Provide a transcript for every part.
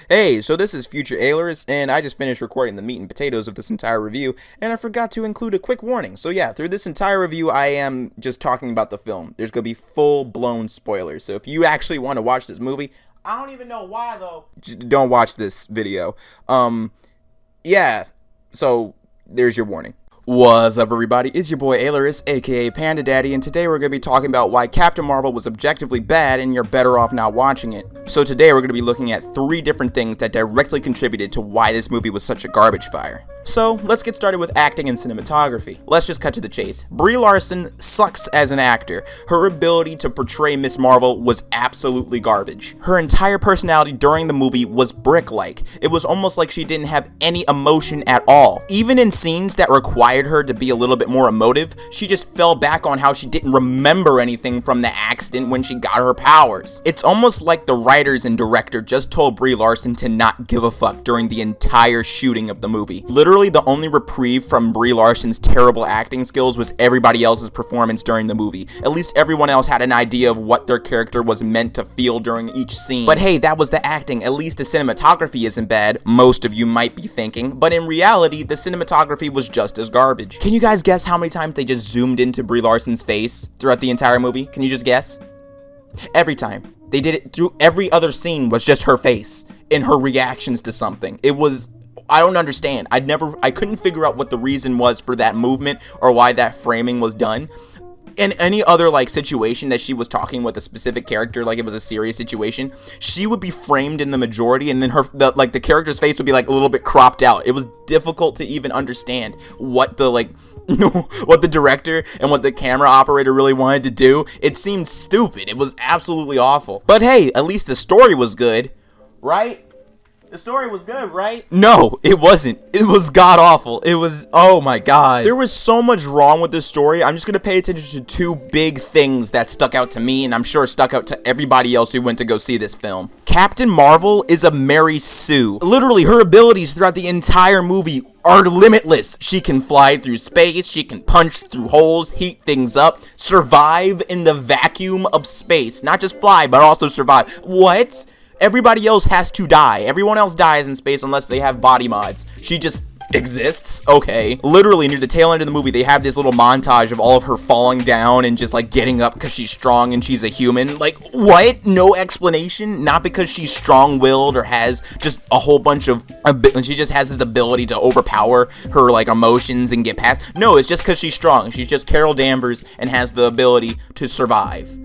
Hey, so this is future Ailurus, and I just finished recording the meat and potatoes of this entire review, and I forgot to include a quick warning. So yeah, through this entire review, I am just talking about the film. There's gonna be full-blown spoilers, so if you actually want to watch this movie, I don't even know why though, just don't watch this video. Yeah, so there's your warning. What's up, everybody? It's your boy Ailurus, aka Panda Daddy, and today we're going to be talking about why Captain Marvel was objectively bad and you're better off not watching it. So today we're going to be looking at 3 different things that directly contributed to why this movie was such a garbage fire. So let's get started with acting and cinematography. Let's just cut to the chase. Brie Larson sucks as an actor. Her ability to portray Miss Marvel was absolutely garbage. Her entire personality during the movie was brick-like. It was almost like she didn't have any emotion at all. Even in scenes that required her to be a little bit more emotive, she just fell back on how she didn't remember anything from the accident when she got her powers. It's almost like the writers and director just told Brie Larson to not give a fuck during the entire shooting of the movie. Literally, the only reprieve from Brie Larson's terrible acting skills was everybody else's performance during the movie. At least everyone else had an idea of what their character was meant to feel during each scene. But hey, that was the acting. At least the cinematography isn't bad, most of you might be thinking. But in reality, the cinematography was just as garbage. Can you guys guess how many times they just zoomed into Brie Larson's face throughout the entire movie? Can you just guess? Every time. They did it through every other scene was just her face and her reactions to something. It was... I don't understand. I couldn't figure out what the reason was for that movement or why that framing was done. In any other like situation that she was talking with a specific character, like it was a serious situation, she would be framed in the majority, and then the character's face would be like a little bit cropped out. It was difficult to even understand what the what the director and what the camera operator really wanted to do. It seemed stupid. It was absolutely awful. But hey, at least the story was good, right? The story was good, right? No, it wasn't. It was god-awful. It was, oh my god. There was so much wrong with this story. I'm just gonna pay attention to 2 big things that stuck out to me, and I'm sure stuck out to everybody else who went to go see this film. Captain Marvel is a Mary Sue. Literally, her abilities throughout the entire movie are limitless. She can fly through space, she can punch through holes, heat things up, survive in the vacuum of space. Not just fly, but also survive. What? Everybody else has to die. Everyone else dies in space unless they have body mods. She just exists? Okay. Literally, near the tail end of the movie, they have this little montage of all of her falling down and just, like, getting up because she's strong and she's a human. Like, what? No explanation? Not because she's strong-willed or has just a whole bunch of... she just has this ability to overpower her, like, emotions and get past... No, it's just because she's strong. She's just Carol Danvers and has the ability to survive.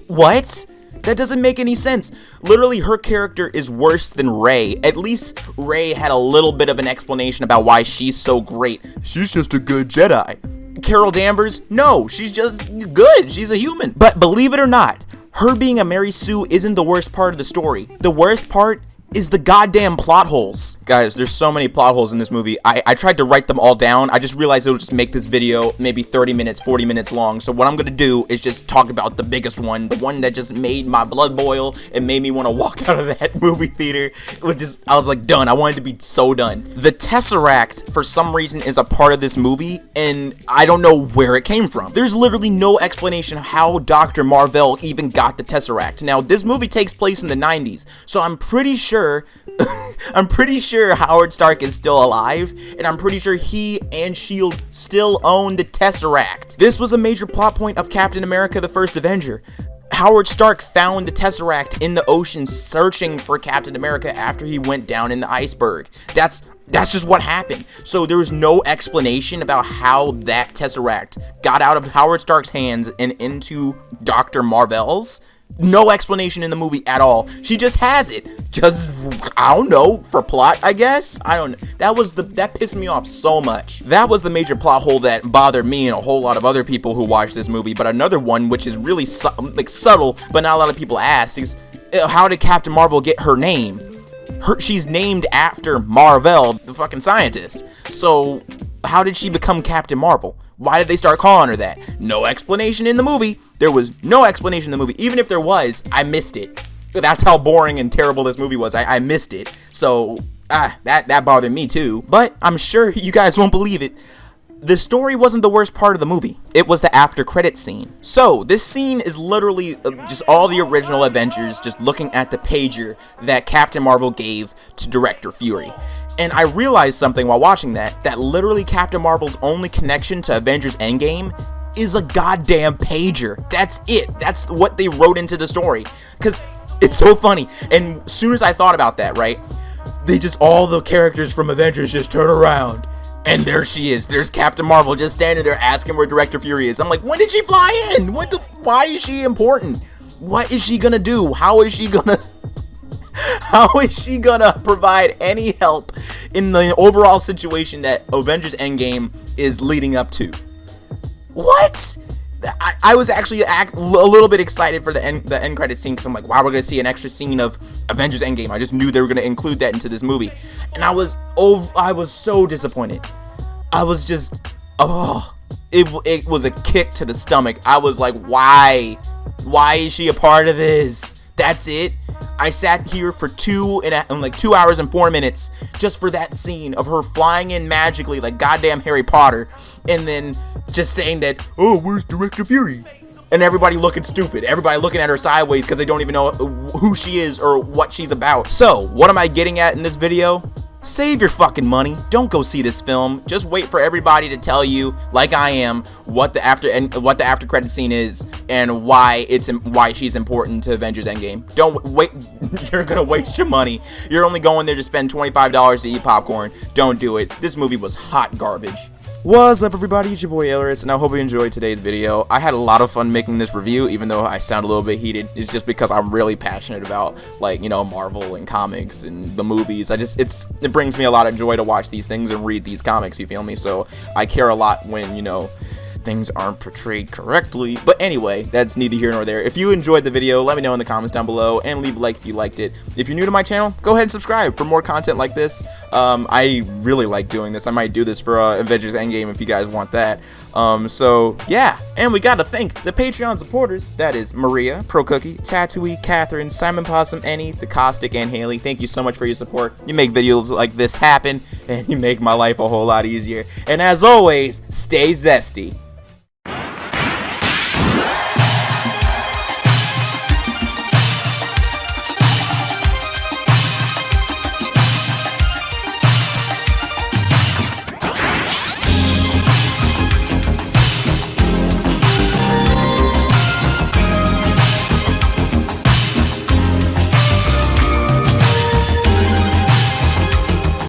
What? That doesn't make any sense. Literally, her character is worse than Rey. At least Rey had a little bit of an explanation about why she's so great. She's just a good Jedi. Carol Danvers? No, she's just good. She's a human. But believe it or not, her being a Mary Sue isn't the worst part of the story. The worst part is the goddamn plot holes. Guys, there's so many plot holes in this movie. I tried to write them all down. I just realized it would just make this video maybe 30 minutes, 40 minutes long. So what I'm gonna do is just talk about the biggest one, the one that just made my blood boil and made me want to walk out of that movie theater. I was like done. I wanted to be so done. The Tesseract, for some reason, is a part of this movie, and I don't know where it came from. There's literally no explanation of how Dr. Marvel even got the Tesseract. Now, this movie takes place in the 90s, so I'm pretty sure Howard Stark is still alive, and I'm pretty sure he and S.H.I.E.L.D. still own the Tesseract. This was a major plot point of Captain America: The First Avenger. Howard Stark found the Tesseract in the ocean searching for Captain America after he went down in the iceberg. That's just what happened. So there was no explanation about how that Tesseract got out of Howard Stark's hands and into Dr. Marvel's. No explanation in the movie at all. She just has it. Just, I don't know, for plot, I guess? I don't know. That pissed me off so much. That was the major plot hole that bothered me and a whole lot of other people who watched this movie. But another one, which is really subtle, but not a lot of people asked, is how did Captain Marvel get her name? She's named after Marvel, the fucking scientist. So, how did she become Captain Marvel? Why did they start calling her that? No explanation in the movie. There was no explanation in the movie. Even if there was, I missed it. That's how boring and terrible this movie was. I missed it. So, that bothered me too. But I'm sure you guys won't believe it. the story wasn't the worst part of the movie. It was the after credit scene. So this scene is literally just all the original Avengers just looking at the pager that Captain Marvel gave to Director Fury. And I realized something while watching that literally Captain Marvel's only connection to Avengers Endgame is a goddamn pager. That's it. That's what they wrote into the story. Because it's so funny. And as soon as I thought about that, right, all the characters from Avengers just turn around. And there she is. There's Captain Marvel just standing there asking where Director Fury is. I'm like, when did she fly in? Why is she important? What is she gonna do? How is she gonna provide any help in the overall situation that Avengers Endgame is leading up to? What? I was actually a little bit excited for the end credit scene because I'm like, wow, we're gonna see an extra scene of Avengers Endgame. I just knew they were gonna include that into this movie, and I was so disappointed. I was just, it was a kick to the stomach. I was like, why is she a part of this? That's it. I sat here for 2 hours and 4 minutes just for that scene of her flying in magically like goddamn Harry Potter, and then just saying that, oh, where's Director Fury? And everybody looking stupid. Everybody looking at her sideways because they don't even know who she is or what she's about. So, what am I getting at in this video? Save your fucking money. Don't go see this film. Just wait for everybody to tell you, like I am, what the after credit scene is and why she's important to Avengers Endgame. Don't wait. You're gonna waste your money. You're only going there to spend $25 to eat popcorn. Don't do it. This movie was hot garbage. What's up, everybody? It's your boy Ailurus, and I hope you enjoyed today's video. I had a lot of fun making this review, even though I sound a little bit heated. It's just because I'm really passionate about, like, you know, Marvel and comics and the movies. It brings me a lot of joy to watch these things and read these comics, you feel me? So I care a lot when, you know, things aren't portrayed correctly. But anyway, that's neither here nor there. If you enjoyed the video, let me know in the comments down below, and leave a like if you liked it. If you're new to my channel, go ahead and subscribe for more content like this. I really like doing this. I might do this for Avengers Endgame if you guys want that. So yeah, and we gotta thank the Patreon supporters. That is Maria, Pro Cookie, Tatooine, Catherine, Simon Possum, Annie, The Caustic, and Haley. Thank you so much for your support. You make videos like this happen, and you make my life a whole lot easier. And as always, stay zesty.